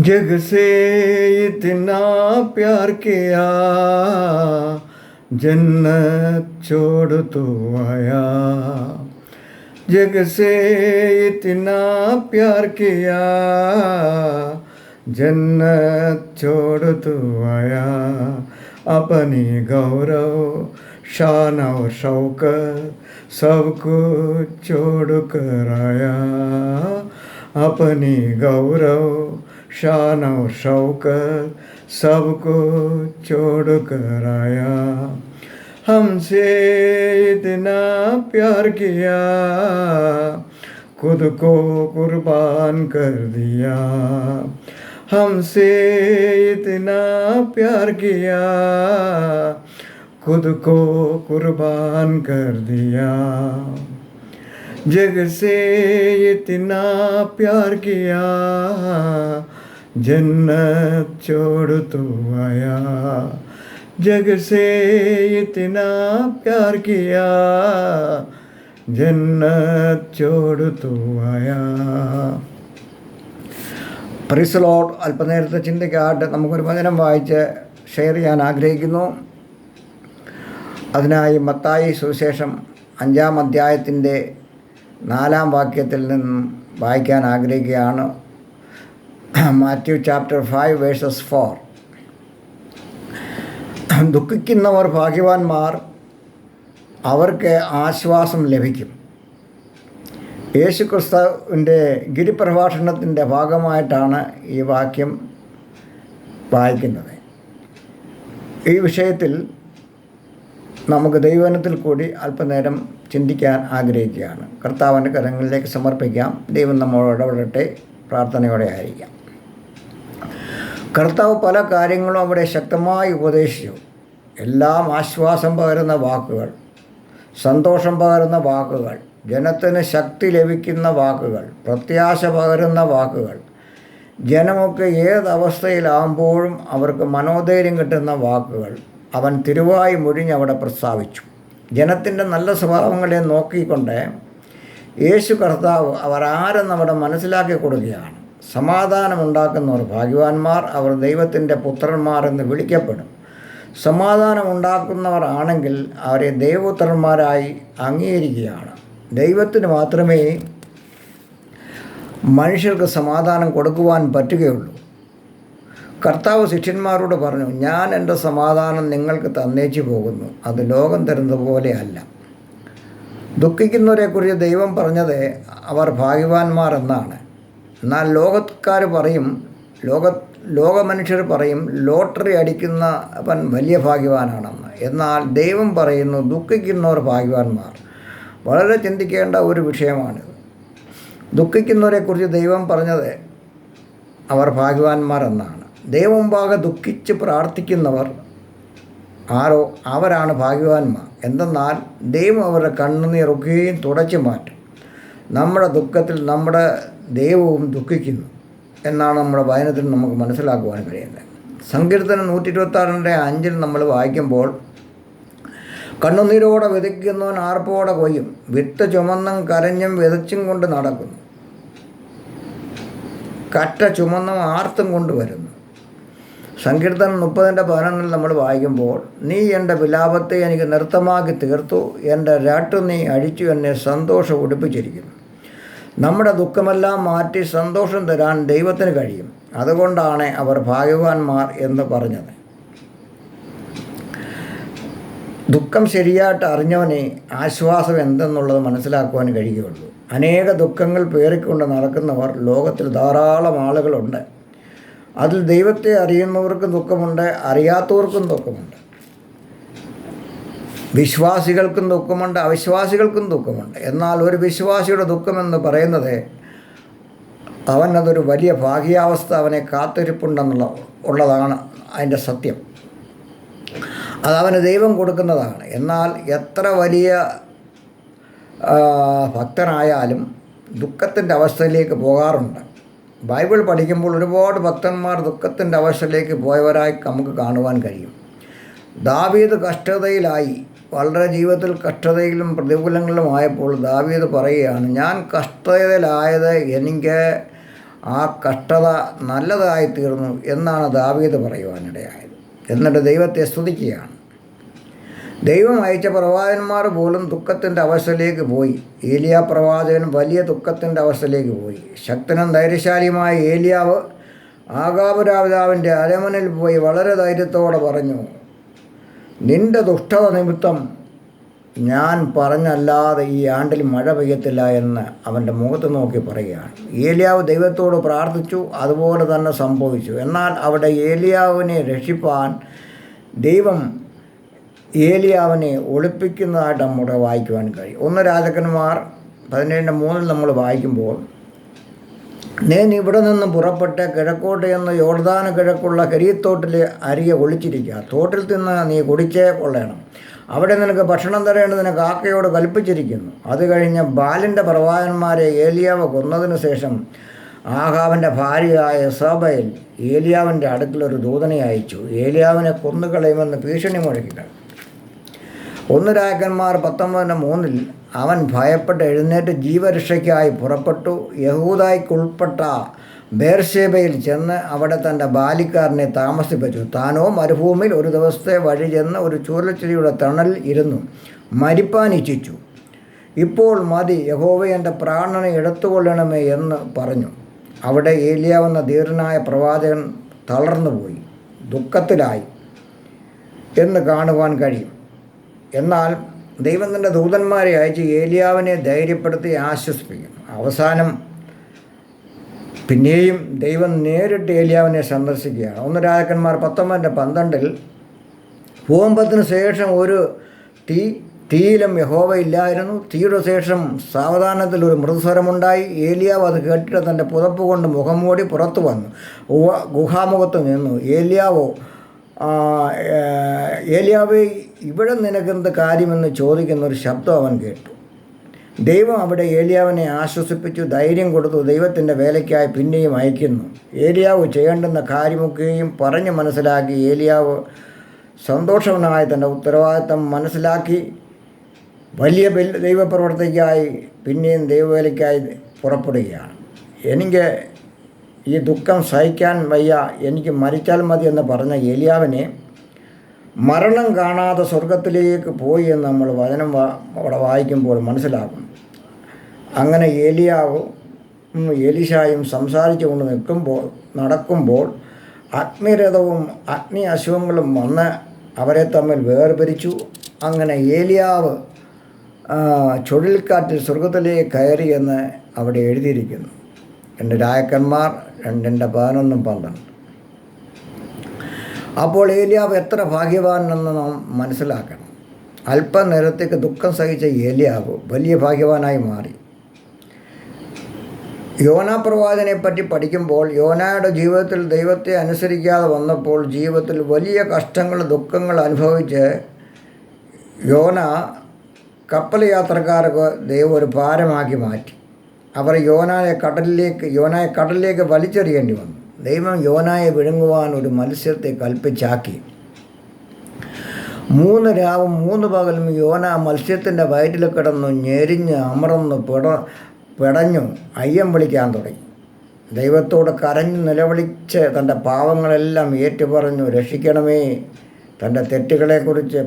जग से इतना प्यार किया, जन्नत छोड़ तो आया। जग से इतना प्यार किया, जन्नत छोड़ तो आया। अपनी गौरव शान और शौकत सब कुछ छोड़ कर आया। अपनी गौरव शान और शौकत सबको छोड़ कर आया। हमसे इतना प्यार किया, खुद को कुर्बान कर दिया। हमसे इतना प्यार किया, खुद को कुर्बान कर दिया। जग से इतना प्यार किया, जन्नत छोड़ तो आया। जग से इतना प्यार किया, जन्नत छोड़ तो आया. Praise the Lord. അല്പനേരത്തെ ചിന്തയ്ക്കായിട്ട് നമുക്കൊരു വചനം വായിച്ച് ഷെയർ ചെയ്യാൻ ആഗ്രഹിക്കുന്നു. അതിനായി മത്തായി സുവിശേഷം 5-ാം അധ്യായത്തിൻ്റെ 4-ാം വാക്യത്തിൽ നിന്നും വായിക്കാൻ ആഗ്രഹിക്കുകയാണ്. Matthew chapter 5 versus 4. ദുഃഖിക്കുന്നവർ ഭാഗ്യവാന്മാർ, അവർക്ക് ആശ്വാസം ലഭിക്കും. യേശു ക്രിസ്തുവിൻ്റെ ഗിരിപ്രഭാഷണത്തിൻ്റെ ഭാഗമായിട്ടാണ് ഈ വാക്യം വായിക്കുന്നത്. ഈ വിഷയത്തിൽ നമുക്ക് ദൈവവചനത്തിൽ കൂടി അല്പനേരം ചിന്തിക്കാൻ ആഗ്രഹിക്കുകയാണ്. കർത്താവിൻ്റെ കരങ്ങളിലേക്ക് സമർപ്പിക്കാം. ദൈവം നമ്മോട് ഇടപെടട്ടെ. പ്രാർത്ഥനയോടെ ആയിരിക്കാം. കർത്താവ് പല കാര്യങ്ങളും അവിടെ ശക്തമായി ഉപദേശിച്ചു. എല്ലാം ആശ്വാസം പകരുന്ന വാക്കുകൾ, സന്തോഷം പകരുന്ന വാക്കുകൾ, ജനത്തിന് ശക്തി ലഭിക്കുന്ന വാക്കുകൾ, പ്രത്യാശ പകരുന്ന വാക്കുകൾ, ജനമൊക്കെ ഏതവസ്ഥയിലാകുമ്പോഴും അവർക്ക് മനോധൈര്യം കിട്ടുന്ന വാക്കുകൾ അവൻ തിരുവായി മൊഴിഞ്ഞ് അവിടെ പ്രസ്താവിച്ചു. ജനത്തിൻ്റെ നല്ല സ്വഭാവങ്ങളെ നോക്കിക്കൊണ്ട് യേശു കർത്താവ് അവർ ആരെന്ന് അവിടെ മനസ്സിലാക്കി കൊടുക്കുകയാണ്. സമാധാനമുണ്ടാക്കുന്നവർ ഭാഗ്യവാന്മാർ, അവർ ദൈവത്തിൻ്റെ പുത്രന്മാർ എന്ന് വിളിക്കപ്പെടും. സമാധാനമുണ്ടാക്കുന്നവർ ആണെങ്കിൽ അവരെ ദൈവപുത്രന്മാരായി അംഗീകരിക്കുകയാണ്. ദൈവത്തിന് മാത്രമേ മനുഷ്യർക്ക് സമാധാനം കൊടുക്കുവാൻ പറ്റുകയുള്ളൂ. കർത്താവ് ശിഷ്യന്മാരോട് പറഞ്ഞു, ഞാൻ എൻ്റെ സമാധാനം നിങ്ങൾക്ക് തന്നേച്ചു പോകുന്നു, അത് ലോകം തരുന്നത് പോലെയല്ല. ദുഃഖിക്കുന്നവരെക്കുറിച്ച് ദൈവം പറഞ്ഞത് അവർ ഭാഗ്യവാന്മാർ എന്നാണ്. എന്നാൽ ലോകക്കാർ പറയും, ലോകമനുഷ്യർ പറയും ലോട്ടറി അടിക്കുന്നവൻ വലിയ ഭാഗ്യവാനാണെന്ന്. എന്നാൽ ദൈവം പറയുന്നു ദുഃഖിക്കുന്നവർ ഭാഗ്യവാന്മാർ. വളരെ ചിന്തിക്കേണ്ട ഒരു വിഷയമാണിത്. ദുഃഖിക്കുന്നവരെക്കുറിച്ച് ദൈവം പറഞ്ഞത് അവർ ഭാഗ്യവാന്മാർ എന്നാണ്. ദൈവമുമ്പാകെ ദുഃഖിച്ച് പ്രാർത്ഥിക്കുന്നവർ ആരോ അവരാണ് ഭാഗ്യവാന്മാർ. എന്തെന്നാൽ ദൈവം അവരുടെ കണ്ണുനീറൊക്കെയും തുടച്ചു മാറ്റും. നമ്മുടെ ദുഃഖത്തിൽ നമ്മുടെ ദൈവവും ദുഃഖിക്കുന്നു എന്നാണ് നമ്മുടെ വചനത്തിൽ നമുക്ക് മനസ്സിലാക്കുവാൻ കഴിയുന്നത്. സങ്കീർത്തനം 126:5 നമ്മൾ വായിക്കുമ്പോൾ, കണ്ണുനീരോടെ വിതയ്ക്കുന്നവൻ ആർപ്പോടെ കൊയ്യും, വിത്ത് ചുമന്നും കരഞ്ഞും വിതച്ചും കൊണ്ട് നടക്കുന്നു, കറ്റ ചുമന്നും ആർത്തും കൊണ്ടുവരുന്നു. സങ്കീർത്തനം 30:11 നമ്മൾ വായിക്കുമ്പോൾ, നീ എൻ്റെ വിലാപത്തെ എനിക്ക് നൃത്തമാക്കി തീർത്തു, എൻ്റെ രാട്ടു നീ അഴിച്ചു, എന്നെ സന്തോഷം ഉടുപ്പിച്ചിരിക്കുന്നു. നമ്മുടെ ദുഃഖമെല്ലാം മാറ്റി സന്തോഷം തരാൻ ദൈവത്തിന് കഴിയും. അതുകൊണ്ടാണ് അവർ ഭാഗ്യവാന്മാർ എന്ന് പറഞ്ഞത്. ദുഃഖം ശരിയായിട്ട് അറിഞ്ഞവനെ ആശ്വാസം എന്തെന്നുള്ളത് മനസ്സിലാക്കുവാൻ കഴിയുകയുള്ളൂ. അനേക ദുഃഖങ്ങൾ പേറിക്കൊണ്ട് നടക്കുന്നവർ ലോകത്തിൽ ധാരാളം ആളുകളുണ്ട്. അതിൽ ദൈവത്തെ അറിയുന്നവർക്കും ദുഃഖമുണ്ട്, അറിയാത്തവർക്കും ദുഃഖമുണ്ട്. വിശ്വാസികൾക്കും ദുഃഖമുണ്ട്, അവിശ്വാസികൾക്കും ദുഃഖമുണ്ട്. എന്നാൽ ഒരു വിശ്വാസിയുടെ ദുഃഖമെന്ന് പറയുന്നത് അവനതൊരു വലിയ ഭാഗ്യാവസ്ഥ അവനെ ഉള്ളതാണ് അതിൻ്റെ സത്യം. അതവന് ദൈവം കൊടുക്കുന്നതാണ്. എന്നാൽ എത്ര വലിയ ഭക്തനായാലും ദുഃഖത്തിൻ്റെ അവസ്ഥയിലേക്ക് പോകാറുണ്ട്. ബൈബിൾ പഠിക്കുമ്പോൾ ഒരുപാട് ഭക്തന്മാർ ദുഃഖത്തിൻ്റെ അവസ്ഥയിലേക്ക് പോയവരായി നമുക്ക് കാണുവാൻ കഴിയും. ദാവീദ് കഷ്ടതയിലായി, വളരെ ജീവിതത്തിൽ കഷ്ടതയിലും പ്രതികൂലങ്ങളിലും ആയപ്പോൾ ദാവീദ് പറയുകയാണ്, ഞാൻ കഷ്ടതയിലായത് എനിക്ക് ആ കഷ്ടത നല്ലതായി തീർന്നു എന്നാണ് ദാവീദ് പറയുവാനിടയായത്. എന്നിട്ട് ദൈവത്തെ സ്തുതിക്കുകയാണ്. ദൈവം അയച്ച പ്രവാചകന്മാർ പോലും ദുഃഖത്തിൻ്റെ അവസ്ഥയിലേക്ക് പോയി. ഏലിയ പ്രവാചകൻ വലിയ ദുഃഖത്തിൻ്റെ അവസ്ഥയിലേക്ക് പോയി. ശക്തനും ധൈര്യശാലിയുമായ ഏലിയാവ് ആഹാബ് രാജാവിൻ്റെ അരമനയിൽ പോയി വളരെ ധൈര്യത്തോടെ പറഞ്ഞു, നിന്റെ ദുഷ്ടത നിമിത്തം ഞാൻ പറഞ്ഞല്ലാതെ ഈ ആണ്ടിൽ മഴ പെയ്യത്തില്ല എന്ന് അവൻ്റെ മുഖത്ത് നോക്കി പറയുകയാണ്. ഏലിയാവ് ദൈവത്തോട് പ്രാർത്ഥിച്ചു. അതുപോലെ തന്നെ സംഭവിച്ചു. എന്നാൽ അവിടെ ഏലിയാവിനെ രക്ഷിപ്പാൻ ദൈവം ഏലിയാവിനെ ഒളിപ്പിക്കുന്നതായിട്ട് നമ്മുടെ വായിക്കുവാൻ കഴിയും. 1 രാജാക്കന്മാർ 17:3 നമ്മൾ വായിക്കുമ്പോൾ, നീ ഇവിടെ നിന്ന് പുറപ്പെട്ട് കിഴക്കോട്ട് എന്ന് യോർദാന് കിഴക്കുള്ള കരീത്തോട്ടിലെ അരികെ ഒളിച്ചിരിക്കുക. തോട്ടിൽ നിന്ന് നീ കുടിച്ചേ കൊള്ളണം. അവിടെ നിനക്ക് ഭക്ഷണം തരേണ്ടതിന് കാക്കയോട് കൽപ്പിച്ചിരിക്കുന്നു. അത് കഴിഞ്ഞ് ബാലിൻ്റെ പ്രവാചകന്മാരെ ഏലിയാവ് കൊന്നതിന് ശേഷം ആഹാബിൻ്റെ ഭാര്യയായ യെസബേൽ ഏലിയാവിൻ്റെ അടുക്കലൊരു ദൂതനെ അയച്ചു. ഏലിയാവിനെ കൊന്നുകളയുമെന്ന് ഭീഷണി മുഴക്കികൾ. 1 രാജാക്കന്മാർ 19:3 അവൻ ഭയപ്പെട്ട് എഴുന്നേറ്റ് ജീവരക്ഷയ്ക്കായി പുറപ്പെട്ടു. യഹൂദായ്ക്കുൾപ്പെട്ട ബേർഷേബയിൽ ചെന്ന് അവിടെ തൻ്റെ ബാലിക്കാരനെ താമസിപ്പിച്ചു. താനോ മരുഭൂമിയിൽ ഒരു ദിവസത്തെ വഴി ചെന്ന് ഒരു ചൂരൽച്ചെടിയുടെ തണലിൽ ഇരുന്നു മരിപ്പാൻ ഇച്ഛിച്ചു. ഇപ്പോൾ മതി, യഹോവ എൻ്റെ പ്രാണനെ എടുത്തുകൊള്ളണമേ എന്ന് പറഞ്ഞു. അവിടെ ഏലിയാവെന്ന ധീരനായ പ്രവാചകൻ തളർന്നുപോയി, ദുഃഖത്തിലായി എന്ന് കാണുവാൻ കഴിയും. എന്നാൽ ദൈവം തൻ്റെ ദൂതന്മാരെ അയച്ച് ഏലിയാവിനെ ധൈര്യപ്പെടുത്തി ആശ്വസിപ്പിക്കും. അവസാനം പിന്നെയും ദൈവം നേരിട്ട് ഏലിയാവിനെ സന്ദർശിക്കുകയാണ്. 1 രാജാക്കന്മാർ 19:12 ഭൂകമ്പത്തിന് ശേഷം ഒരു തീയിലും യഹോവ ഇല്ലായിരുന്നു. തീയുടെ ശേഷം സാവധാനത്തിൽ ഒരു മൃദുസ്വരമുണ്ടായി. ഏലിയാവ് അത് കേട്ടിട്ട് തൻ്റെ പുതപ്പ് കൊണ്ട് മുഖം മൂടി പുറത്തു വന്നു ഗുഹാമുഖത്ത് നിന്നു. ഏലിയാവേ, ഇവിടെ നിനക്കെന്ത് കാര്യമെന്ന് ചോദിക്കുന്നൊരു ശബ്ദം അവൻ കേട്ടു. ദൈവം അവിടെ ഏലിയാവിനെ ആശ്വസിപ്പിച്ചു, ധൈര്യം കൊടുത്തു. ദൈവത്തിൻ്റെ വേലയ്ക്കായി പിന്നെയും അയക്കുന്നു. ഏലിയാവ് ചെയ്യേണ്ടുന്ന കാര്യമൊക്കെയും പറഞ്ഞ് മനസ്സിലാക്കി. ഏലിയാവ് സന്തോഷവനായി തൻ്റെ ഉത്തരവാദിത്തം മനസ്സിലാക്കി വലിയ ദൈവപ്രവർത്തിക്കായി പിന്നെയും ദൈവവേലയ്ക്കായി പുറപ്പെടുകയാണ്. എനിക്ക് ഈ ദുഃഖം സഹിക്കാൻ വയ്യ, എനിക്ക് മരിച്ചാൽ മതി എന്ന് പറഞ്ഞ ഏലിയാവിനെ മരണം കാണാതെ സ്വർഗത്തിലേക്ക് പോയി എന്ന് നമ്മൾ വചനം അവിടെ വായിക്കുമ്പോൾ മനസ്സിലാക്കും. അങ്ങനെ ഏലിയാവും എലീശായും സംസാരിച്ചു കൊണ്ട് നടക്കുമ്പോൾ അഗ്നിരഥവും അഗ്നി അശ്വങ്ങളും വന്ന് അവരെ തമ്മിൽ വേർപിരിച്ചു. അങ്ങനെ ഏലിയാവ് ചുഴലിക്കാറ്റിൽ സ്വർഗത്തിലേക്ക് കയറി എന്ന് അവിടെ എഴുതിയിരിക്കുന്നു. 2 രാജാക്കന്മാർ 2:11-12. അപ്പോൾ ഏലിയാവ് എത്ര ഭാഗ്യവാനെന്ന് നാം മനസ്സിലാക്കണം. അല്പനേരത്തേക്ക് ദുഃഖം സഹിച്ച ഏലിയാവ് വലിയ ഭാഗ്യവാനായി മാറി. യോനാ പ്രവാചകനെ പറ്റി പഠിക്കുമ്പോൾ യോനായുടെ ജീവിതത്തിൽ ദൈവത്തെ അനുസരിക്കാതെ വന്നപ്പോൾ ജീവിതത്തിൽ വലിയ കഷ്ടങ്ങൾ ദുഃഖങ്ങൾ അനുഭവിച്ച് യോന കപ്പൽ യാത്രക്കാർക്ക് ദൈവം ഒരു ഭാരമാക്കി മാറ്റി. അവർ യോനായെ കടലിലേക്ക് വലിച്ചെറിയേണ്ടി വന്നു. ദൈവം യോനായെ വിഴുങ്ങുവാൻ ഒരു മത്സ്യത്തെ കൽപ്പിച്ചാക്കി. 3 രാവും 3 പകലും യോന മത്സ്യത്തിൻ്റെ വയറ്റിൽ കിടന്നു ഞെരിഞ്ഞ് അമർന്ന് പിടഞ്ഞു അയ്യം വിളിക്കാൻ തുടങ്ങി. ദൈവത്തോട് കരഞ്ഞു നിലവിളിച്ച് തൻ്റെ പാവങ്ങളെല്ലാം ഏറ്റുപറഞ്ഞു രക്ഷിക്കണമേ. തൻ്റെ തെറ്റുകളെക്കുറിച്ച്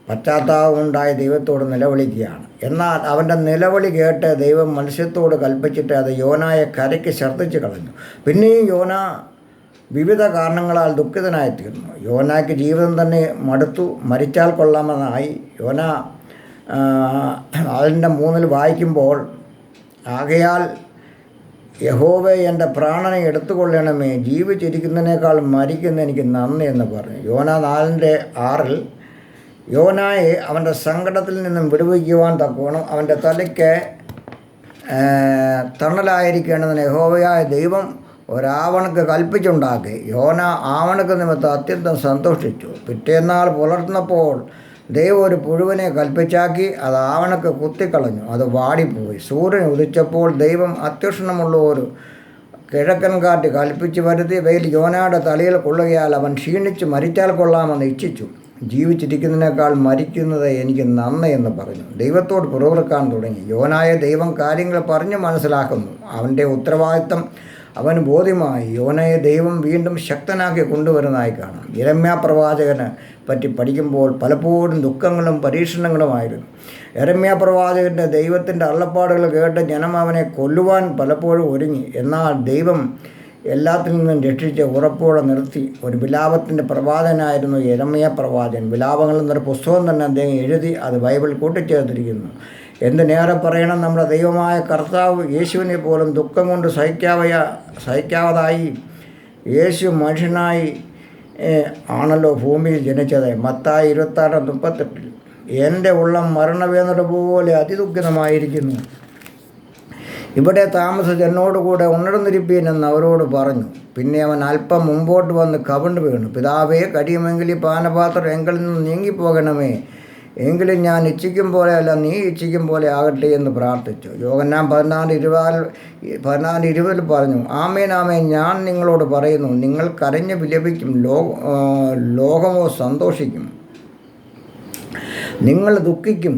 പശ്ചാത്താപമുണ്ടായി ദൈവത്തോട് നിലവിളിക്കുകയാണ്. എന്നാൽ അവൻ്റെ നിലവിളി കേട്ട് ദൈവം മത്സ്യത്തോട് കൽപ്പിച്ചിട്ട് അത് യോനായെ കരയ്ക്ക് ഛർദ്ദിച്ച് കളഞ്ഞു. പിന്നെയും യോന വിവിധ കാരണങ്ങളാൽ ദുഃഖിതനായിത്തീർന്നു. യോനായ്ക്ക് ജീവിതം തന്നെ മടുത്തു, മരിച്ചാൽ കൊള്ളാമെന്നായി. യോന അതിൻ്റെ 3 വായിക്കുമ്പോൾ, ആകയാൽ യഹോവേ എൻ്റെ പ്രാണനെ എടുത്തുകൊള്ളണമേ, ജീവിച്ചിരിക്കുന്നതിനേക്കാൾ മരിക്കുന്ന എനിക്ക് നന്ദി എന്ന് പറഞ്ഞു. യോന 4:6 യോനായെ അവൻ്റെ സങ്കടത്തിൽ നിന്നും വിടുവിക്കുവാൻ തക്കവണ്ണം അവൻ്റെ തലയ്ക്ക് തണലായിരിക്കേണ്ടതിന് യഹോവയായ ദൈവം ഒരാവണക്ക് കൽപ്പിച്ചുണ്ടാക്കി. യോന ആവണക്ക് നിമിത്തം അത്യന്തം സന്തോഷിച്ചു. പിറ്റേന്നാൾ പുലർന്നപ്പോൾ ദൈവം ഒരു പുഴുവിനെ കൽപ്പിച്ചാക്കി. അത് ആവണക്ക് കുത്തിക്കളഞ്ഞു, അത് വാടിപ്പോയി. സൂര്യൻ ഉദിച്ചപ്പോൾ ദൈവം അത്യുഷ്ണമുള്ള ഒരു കിഴക്കൻ കാറ്റ് കൽപ്പിച്ച് വരുത്തി വെയിൽ യോനയുടെ തലയിൽ കൊള്ളുകയാൽ അവൻ ക്ഷീണിച്ച് മരിച്ചാൽ കൊള്ളാമെന്ന് ഇച്ഛിച്ചു. ജീവിച്ചിരിക്കുന്നതിനേക്കാൾ മരിക്കുന്നത് എനിക്ക് നന്ദി എന്ന് പറഞ്ഞു. ദൈവത്തോട് പുറകെടുക്കാൻ തുടങ്ങി. യോനായ ദൈവം കാര്യങ്ങൾ പറഞ്ഞ് മനസ്സിലാക്കുന്നു. അവൻ്റെ ഉത്തരവാദിത്തം അവന് ബോധ്യമായി യോനയെ ദൈവം വീണ്ടും ശക്തനാക്കി കൊണ്ടുവരുന്നതായി കാണാം. യിരെമ്യാ പ്രവാചകനെ പറ്റി പഠിക്കുമ്പോൾ പലപ്പോഴും ദുഃഖങ്ങളും പരീക്ഷണങ്ങളുമായിരുന്നു. യിരെമ്യാ പ്രവാചകൻ്റെ ദൈവത്തിൻ്റെ അരുളപ്പാടുകൾ കേട്ട് ജനം അവനെ കൊല്ലുവാൻ പലപ്പോഴും ഒരുങ്ങി. എന്നാൽ ദൈവം എല്ലാത്തിൽ നിന്നും രക്ഷിച്ച് ഉറപ്പോടെ നിർത്തി. ഒരു വിലാപത്തിൻ്റെ പ്രവാചകനായിരുന്നു യിരെമ്യാ പ്രവാചകൻ. വിലാപങ്ങൾ എന്നൊരു പുസ്തകം തന്നെ അദ്ദേഹം എഴുതി അത് ബൈബിൾ കൂട്ടിച്ചേർത്തിരിക്കുന്നു. എന്തിനേറെ പറയണം, നമ്മുടെ ദൈവമായ കർത്താവ് യേശുവിനെ പോലും ദുഃഖം കൊണ്ട് സഹിക്കാവതായി യേശു മനുഷ്യനായി ആണല്ലോ ഭൂമിയിൽ ജനിച്ചത്. മത്തായി 26:38 എൻ്റെ ഉള്ളം മരണവേദന പോലെ അതിദുഃഖിതമായിരിക്കുന്നു. ഇവിടെ താമസിച്ച് എന്നോടുകൂടെ ഉണർന്നിരിപ്പീൻ എന്ന് അവരോട് പറഞ്ഞു. പിന്നെ അവൻ അല്പം മുമ്പോട്ട് വന്ന് കവിണ്ട് വീണു. പിതാവേ, കഴിയുമെങ്കിൽ ഈ പാനപാത്രം എങ്കിൽ നിന്ന് നീങ്ങിപ്പോകണമേ, എങ്കിലും ഞാൻ ഇച്ഛിക്കും പോലെയല്ല നീ ഇച്ഛിക്കും പോലെ ആകട്ടെ എന്ന് പ്രാർത്ഥിച്ചു. യോഹന്നാൻ 14:20 പറഞ്ഞു, ആമേൻ ആമേൻ ഞാൻ നിങ്ങളോട് പറയുന്നു, നിങ്ങൾ കരഞ്ഞ് വിലപിക്കും, ലോകമോ സന്തോഷിക്കും. നിങ്ങൾ ദുഃഖിക്കും,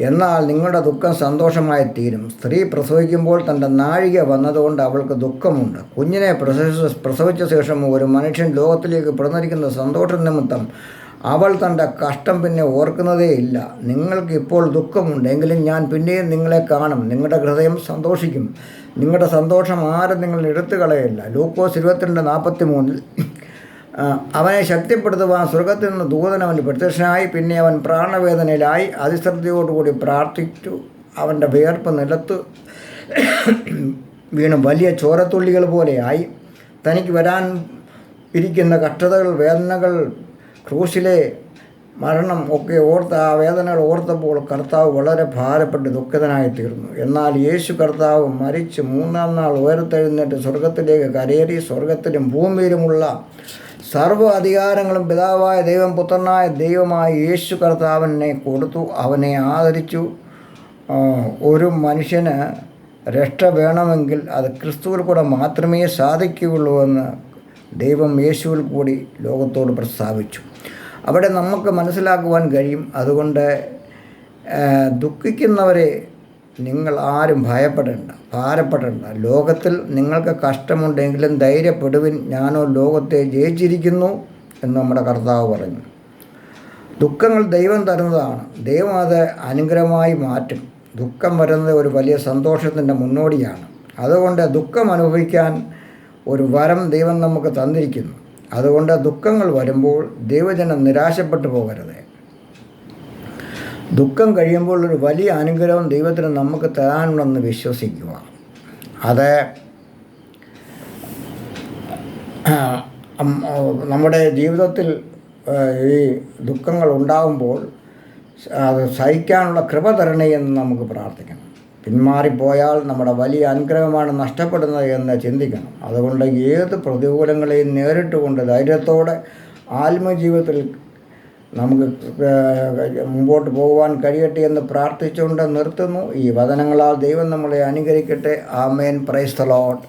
എന്നാൽ നിങ്ങളുടെ ദുഃഖം സന്തോഷമായി തീരും. സ്ത്രീ പ്രസവിക്കുമ്പോൾ തൻ്റെ നാഴിക വന്നതുകൊണ്ട് അവൾക്ക് ദുഃഖമുണ്ട്. കുഞ്ഞിനെ പ്രസവിച്ച ശേഷം ഒരു മനുഷ്യൻ ലോകത്തിലേക്ക് പിറന്നിരിക്കുന്ന സന്തോഷം നിമിത്തം അവൾ തൻ്റെ കഷ്ടം പിന്നെ ഓർക്കുന്നതേ ഇല്ല. നിങ്ങൾക്ക് ഇപ്പോൾ ദുഃഖമുണ്ട്, എങ്കിലും ഞാൻ പിന്നെയും നിങ്ങളെ കാണും. നിങ്ങളുടെ ഹൃദയം സന്തോഷിക്കും, നിങ്ങളുടെ സന്തോഷം ആരും നിങ്ങൾ എടുത്തു കളയില്ല. ലൂക്കോസ് 22:43 അവനെ ശക്തിപ്പെടുത്തുവാൻ സ്വർഗത്തിൽ നിന്ന് ദൂതൻ അവന് പ്രത്യക്ഷനായി. പിന്നെ അവൻ പ്രാണവേദനയിലായി അതിശ്രദ്ധയോടുകൂടി പ്രാർത്ഥിച്ചു. അവൻ്റെ വിയർപ്പ് നിലത്ത് വീണ് വലിയ ചോരത്തുള്ളികൾ പോലെയായി. തനിക്ക് വരാൻ ഇരിക്കുന്ന കഷ്ടതകൾ, വേദനകൾ, ക്രൂശിലെ മരണം ഒക്കെ ആ വേദനകൾ ഓർത്തപ്പോൾ കർത്താവ് വളരെ ഭാരപ്പെട്ട് ദുഃഖിതനായി തീർന്നു. എന്നാൽ യേശു കർത്താവ് മരിച്ച് 3-ാം നാൾ ഉയർത്തെഴുന്നേറ്റ് സ്വർഗത്തിലേക്ക് കരയേറി. സ്വർഗത്തിലും ഭൂമിയിലുമുള്ള സർവ്വ അധികാരങ്ങളും പിതാവായ ദൈവം പുത്രനായ ദൈവമായ യേശു കർത്താവിനെ കൊടുത്തു. അവനെ ആദരിച്ചു. ഒരു മനുഷ്യന് രക്ഷ വേണമെങ്കിൽ അത് ക്രിസ്തുവിൽ കൂടെ മാത്രമേ സാധിക്കുകയുള്ളൂ എന്ന് ദൈവം യേശുവിൽ കൂടി ലോകത്തോട് പ്രസ്താവിച്ചു. അവിടെ നമുക്ക് മനസ്സിലാക്കുവാൻ കഴിയും. അതുകൊണ്ട് ദുഃഖിക്കുന്നവരെ നിങ്ങൾ ആരും ഭാരപ്പെടേണ്ട. ലോകത്തിൽ നിങ്ങൾക്ക് കഷ്ടമുണ്ടെങ്കിലും ധൈര്യപ്പെടുവിൻ, ഞാനോ ലോകത്തെ ജയിച്ചിരിക്കുന്നു എന്ന് നമ്മുടെ കർത്താവ് പറഞ്ഞു. ദുഃഖങ്ങൾ ദൈവം തരുന്നതാണ്. ദൈവം അത് അനുഗ്രഹമായി മാറ്റും. ദുഃഖം വരുന്നത് ഒരു വലിയ സന്തോഷത്തിൻ്റെ മുന്നോടിയാണ്. അതുകൊണ്ട് ദുഃഖം അനുഭവിക്കാൻ ഒരു വരം ദൈവം നമുക്ക് തന്നിരിക്കുന്നു. അതുകൊണ്ട് ദുഃഖങ്ങൾ വരുമ്പോൾ ദൈവജനം നിരാശപ്പെട്ടു പോകരുത്. ദുഃഖം കഴിയുമ്പോൾ ഒരു വലിയ അനുഗ്രഹം ദൈവത്തിന് നമുക്ക് തരാനുണ്ടെന്ന് വിശ്വസിക്കുക. അത് നമ്മുടെ ജീവിതത്തിൽ ഈ ദുഃഖങ്ങൾ ഉണ്ടാകുമ്പോൾ അത് സഹിക്കാനുള്ള കൃപ തരണേ എന്ന് നമുക്ക് പ്രാർത്ഥിക്കണം. പിന്മാറിപ്പോയാൽ നമ്മുടെ വലിയ അനുഗ്രഹമാണ് നഷ്ടപ്പെടുന്നത് എന്ന് ചിന്തിക്കണം. അതുകൊണ്ട് ഏത് പ്രതികൂലങ്ങളെയും നേരിട്ടുകൊണ്ട് ധൈര്യത്തോടെ ആത്മജീവിതത്തിൽ നമുക്ക് മുമ്പോട്ട് പോകുവാൻ കഴിയട്ടെ എന്ന് പ്രാർത്ഥിച്ചുകൊണ്ട് നിർത്തുന്നു. ഈ വചനങ്ങളാൽ ദൈവം നമ്മളെ അനുഗ്രഹിക്കട്ടെ. ആമേൻ. Praise the Lord.